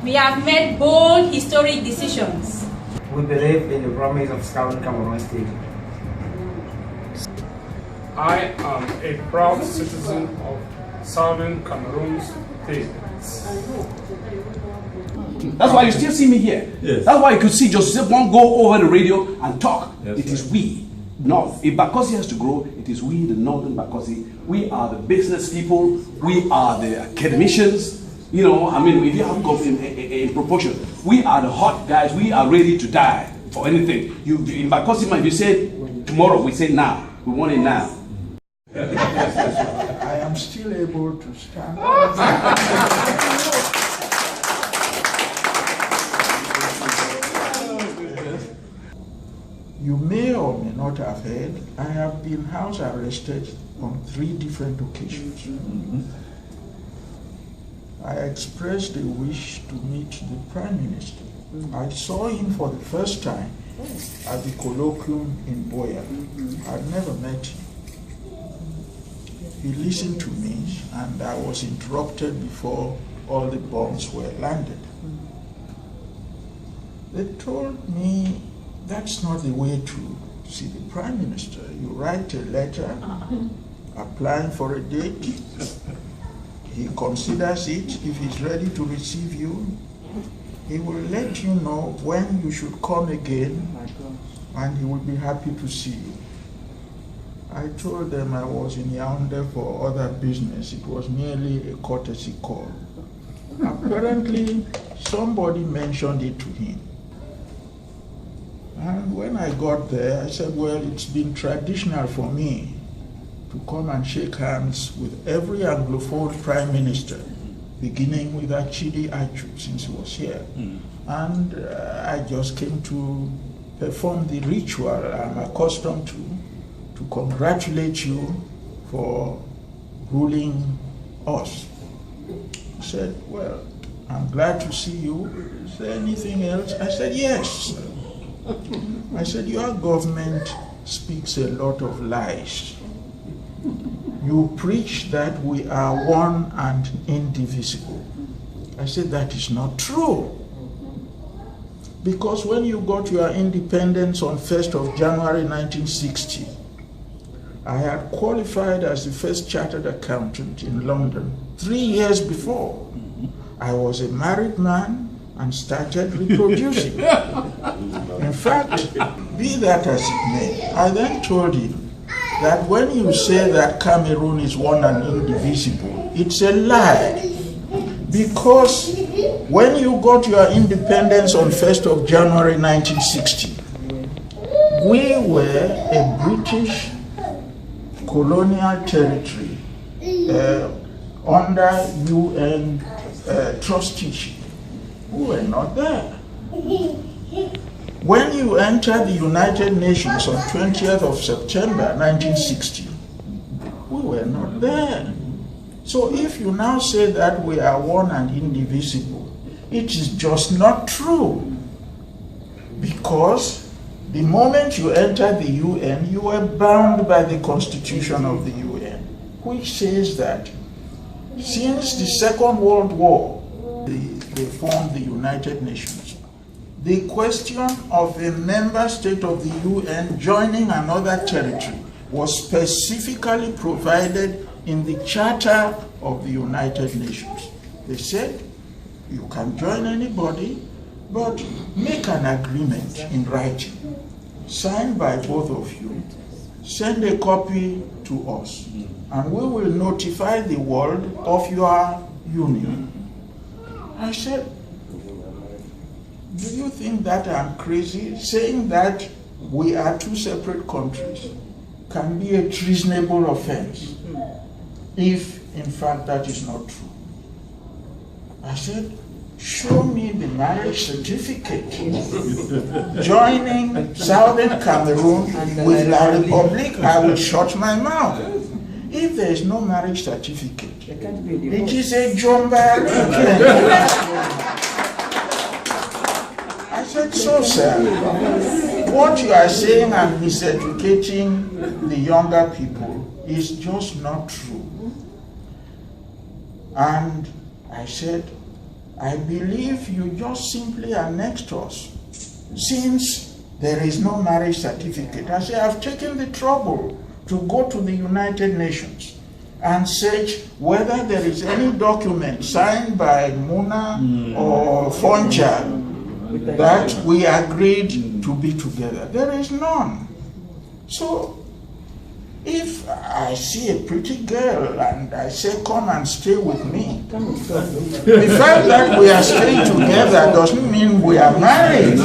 We have made bold historic decisions. We believe in the promise of Southern Cameroon State. I am a proud citizen of Southern Cameroon State. That's why you still see me here. Yes. That's why you could see Joseph won't go over the radio and talk. Yes, it is we, North. If Bakosi has to grow, it is we, the Northern Bakosi. We are the business people. We are the academicians. You know, I mean, if you have in proportion, we are the hot guys. We are ready to die for anything. In Bakosi, if you say tomorrow, we say now. We want it now. I am still able to stand. You may or may not have heard, I have been house arrested on 3 different occasions. I expressed a wish to meet the Prime Minister. I saw him for the first time at the colloquium in Boya. I'd never met him. He listened to me and I was interrupted before all the bombs were landed. They told me that's not the way to see the Prime Minister. You write a letter applying for a date. He considers it. If he's ready to receive you, he will let you know when you should come again, and he will be happy to see you. I told them I was in Yaoundé for other business. It was merely a courtesy call. Apparently, somebody mentioned it to him. And when I got there, I said, well, it's been traditional for me to come and shake hands with every Anglophone Prime Minister, beginning with Achidi Achu, since he was here. And I just came to perform the ritual I'm accustomed to congratulate you for ruling us. He said, well, I'm glad to see you. Is there anything else? I said, yes. I said, your government speaks a lot of lies. You preach that we are one and indivisible. I said, that is not true. Because when you got your independence on 1st of January 1960, I had qualified as the first chartered accountant in London 3 years before. I was a married man and started reproducing. In fact, be that as it may, I then told him that when you say that Cameroon is one and indivisible, it's a lie. Because when you got your independence on 1st of January 1960, we were a British colonial territory under UN trusteeship. We were not there. When you entered the United Nations on 20th of September 1960, we were not there. So if you now say that we are one and indivisible, it is just not true. Because the moment you entered the UN, you were bound by the Constitution of the UN, which says that since the Second World War, they formed the United Nations. The question of a member state of the UN joining another territory was specifically provided in the Charter of the United Nations. They said, you can join anybody, but make an agreement in writing, signed by both of you, send a copy to us, and we will notify the world of your union. I said, do you think that I'm crazy? Saying that we are 2 separate countries can be a treasonable offense if, in fact, that is not true. I said, show me the marriage certificate joining Southern Cameroon with La Republic, I will shut my mouth. If there is no marriage certificate, it is a jumbo arrangement. I said, so sir, what you are saying and miseducating the younger people is just not true. And I said, I believe you just simply annexed us. Since there is no marriage certificate, I say I've taken the trouble to go to the United Nations and search whether there is any document signed by Muna or Foncha that we agreed to be together. There is none. So if I see a pretty girl and I say, come and stay with me, the fact that we are staying together doesn't mean we are married.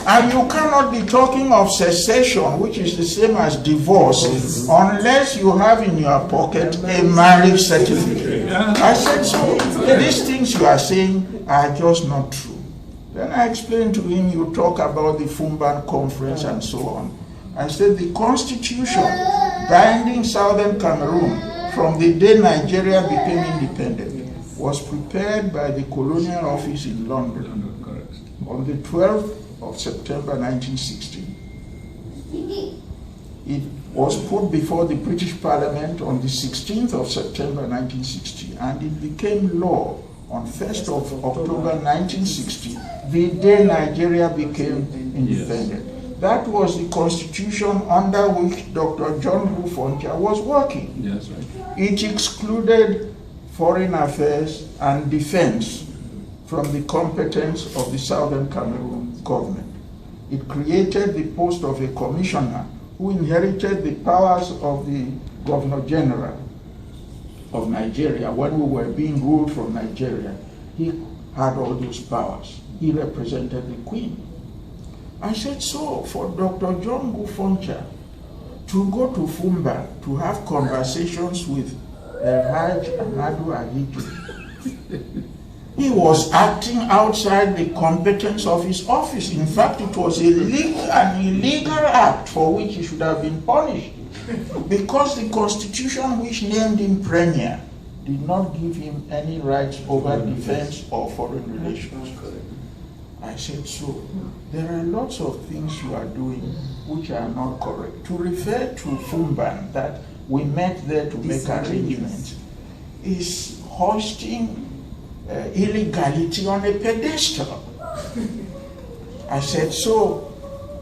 And you cannot be talking of cessation, which is the same as divorce, unless you have in your pocket a marriage certificate. I said, so these things you are saying are just not true. Then I explained to him, you talk about the Fumban conference and so on. I said the constitution binding Southern Cameroon from the day Nigeria became independent was prepared by the Colonial Office in London on the 12th of September 1960. It was put before the British Parliament on the 16th of September 1960, and it became law on 1st of October 1960, the day Nigeria became independent. That was the constitution under which Dr. John Foncha was working. Yes, right. It excluded foreign affairs and defense from the competence of the Southern Cameroon government. It created the post of a commissioner who inherited the powers of the Governor General of Nigeria. When we were being ruled from Nigeria, he had all those powers. He represented the Queen. I said, so for Dr. John Foncha to go to Fumba to have conversations with Haj Ahmadu Ahiju, he was acting outside the competence of his office. In fact, it was an illegal act for which he should have been punished, because the constitution which named him premier did not give him any rights over defense or foreign relations. I said, so there are lots of things you are doing which are not correct. To refer to Fumban, that we met there to make arrangements, is hoisting illegality on a pedestal. I said, so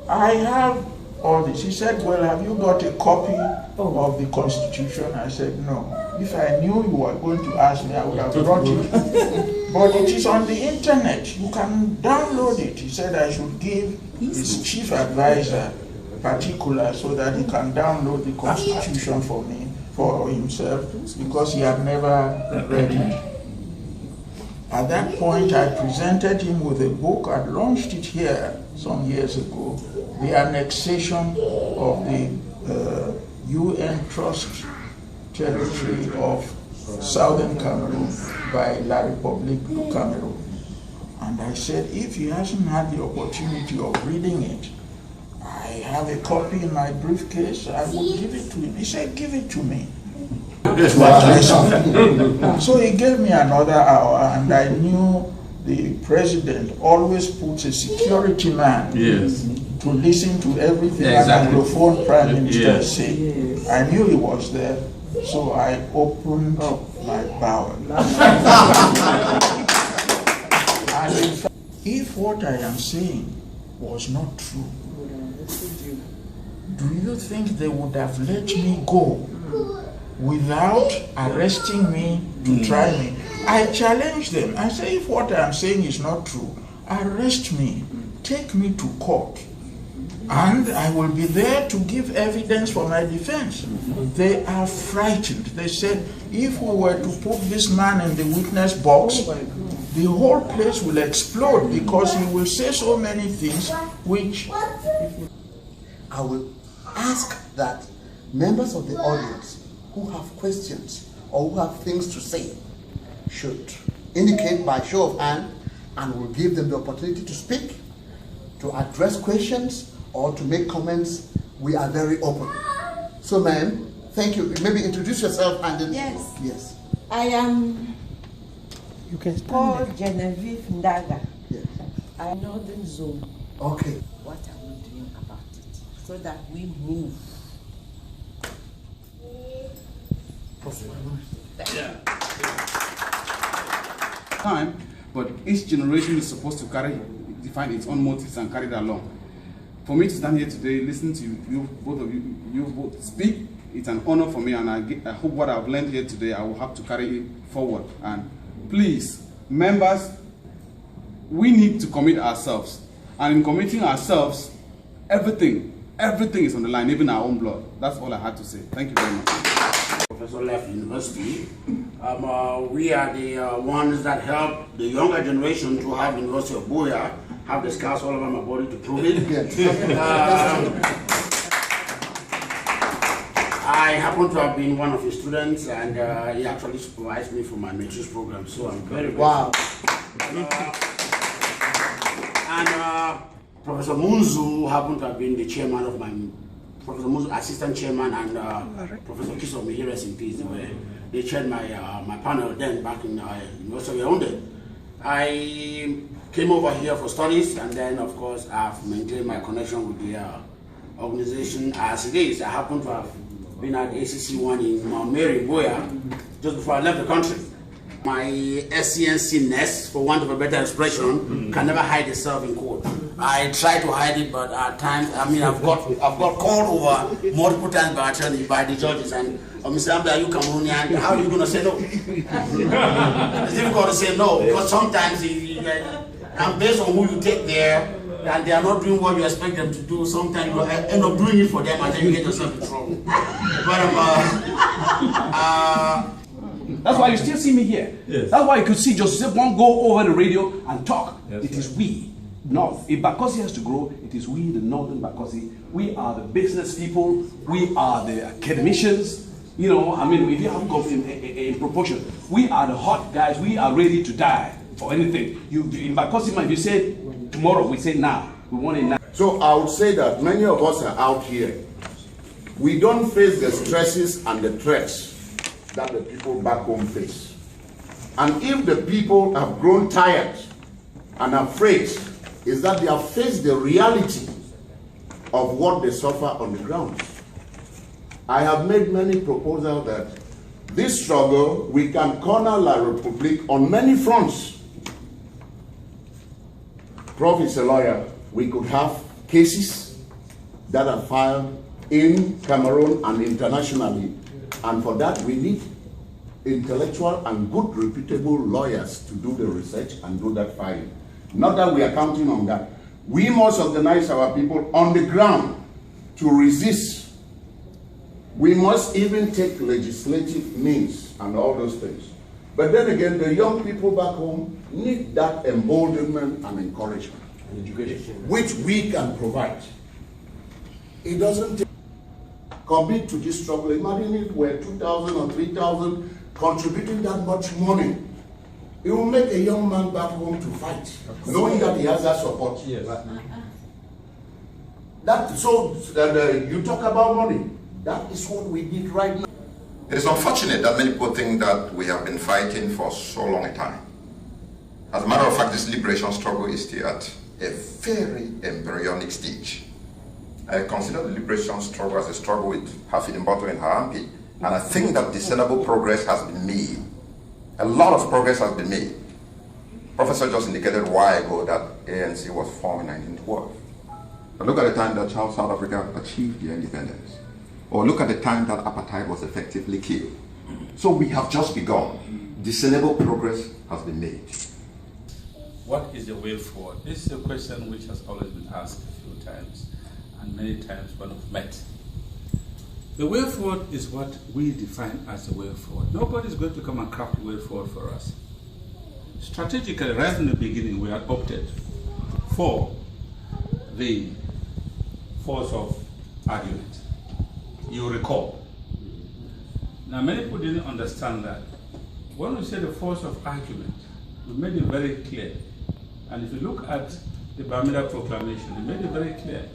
I have all this. He said, well, have you got a copy of the Constitution? I said, no. If I knew you were going to ask me, I would have brought it. But it is on the internet. You can download it. He said I should give his chief advisor particulars so that he can download the Constitution for me, for himself, because he had never read it. At that point, I presented him with a book. I launched it here some years ago, the annexation of the UN Trust territory of Southern Cameroon by La République du Cameroon. And I said, if he hasn't had the opportunity of reading it, I have a copy in my briefcase, I will give it to him. He said, give it to me. So he gave me another hour, and I knew the president always puts a security man to listen to everything an Anglophone prime minister say. I knew he was there, so I opened my bowel. And in fact, if what I am saying was not true, do you think they would have let me go without arresting me to try me? I challenged them. I say, if what I'm saying is not true, arrest me, take me to court, and I will be there to give evidence for my defense. They are frightened. They said, if we were to put this man in the witness box, the whole place will explode, because he will say so many things which... I will ask that members of the audience who have questions or who have things to say should indicate by show of hand, and we'll give them the opportunity to speak, to address questions, or to make comments. We are very open. So, ma'am, thank you. Maybe introduce yourself and then... Yes. Yes. I am called Genevieve Ndaga. Yes. I'm Northern Zone. Okay. What are we doing about it so that we move? time, but each generation is supposed to define its own motives and carry it along. For me to stand here today, listen to you both speak, it's an honor for me, and I hope what I've learned here today, I will have to carry it forward. And please, members, we need to commit ourselves. And in committing ourselves, everything is on the line, even our own blood. That's all I had to say. Thank you very much. Professor left university. We are the ones that help the younger generation to have University of Buea, have the scars all over my body to prove it. I happen to have been one of his students, and he actually supervised me for my matrix program, so I'm very Wow. And Professor Munzu happened to have been the chairman of my, Professor Munzu, assistant chairman, and Professor Kiso Mihires in peace. They chaired my panel then back in University of Yaoundé. I came over here for studies, and then of course I've maintained my connection with the organization as it is. I happen to have been at ACC1 in Mount Mary, Buea, just before I left the country. My SCNC-ness, for want of a better expression, can never hide itself in court. I try to hide it, but at times, I mean, I've got called over multiple times by the judges, and Mr. Ambe, are you Cameroonian? How are you going to say no? It's difficult to say no, because sometimes, and based on who you take there, and they are not doing what you expect them to do, sometimes you end up doing it for them, and then you get yourself in trouble. But that's why you still see me here. Yes. That's why you could see Joseph won't go over the radio and talk. Yes, it is we, North. If Bakosi has to grow, it is we, the Northern Bakosi. We are the business people. We are the academicians. You know, I mean, if you have got in proportion, we are the hot guys. We are ready to die for anything. In Bakosi, if you say tomorrow, we say now. We want it now. So I would say that many of us are out here. We don't face the stresses and the threats that the people back home face. And if the people have grown tired and afraid, is that they have faced the reality of what they suffer on the ground. I have made many proposals that this struggle, we can corner La République on many fronts. Prof is a lawyer. We could have cases that are filed in Cameroon and internationally. And for that, we need intellectual and good, reputable lawyers to do the research and do that filing. Not that we are counting on that. We must organize our people on the ground to resist. We must even take legislative means and all those things. But then again, the young people back home need that emboldenment and encouragement, and education, which we can provide. It doesn't take commit to this struggle. Imagine it were 2,000 or 3,000 contributing that much money. It will make a young man back home to fight, knowing that he has that support. Yes. You talk about money. That is what we need right now. It is unfortunate that many people think that we have been fighting for so long a time. As a matter of fact, this liberation struggle is still at a very embryonic stage. I consider the liberation struggle as a struggle with half in bottle and Harampi, and I think that discernible progress has been made. A lot of progress has been made. Professor just indicated a while ago that ANC was formed in 1912. But look at the time that South Africa achieved their independence. Or look at the time that apartheid was effectively killed. So we have just begun. Discernible progress has been made. What is the way forward? This is a question which has always been asked a few times, and many times when we've met. The way forward is what we define as the way forward. Nobody is going to come and craft the way forward for us. Strategically, right from the beginning, we had opted for the force of argument. You recall. Now, many people didn't understand that. When we say the force of argument, we made it very clear. And if you look at the Bermuda Proclamation, we made it very clear.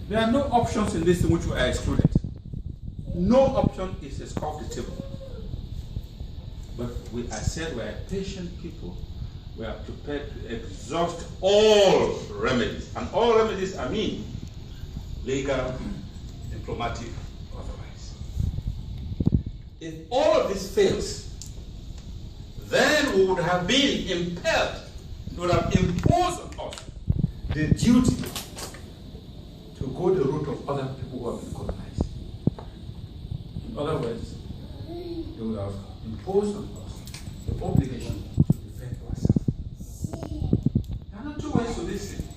There are no options in this in which we are excluded. No option is off the table. But we are said we are patient people. We are prepared to exhaust all remedies. And all remedies, I mean legal, diplomatic, otherwise. If all of this fails, then we would have been impelled, it would have imposed on us the duty to go the route of other people who have been colonized. In other words, they would have imposed on us the obligation to defend ourselves. There are not two ways to this thing.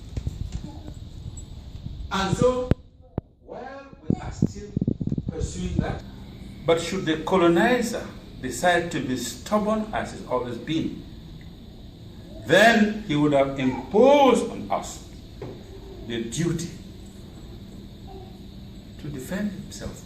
And so, while we are still pursuing that, but should the colonizer decide to be stubborn as he's always been, then he would have imposed on us the duty to defend himself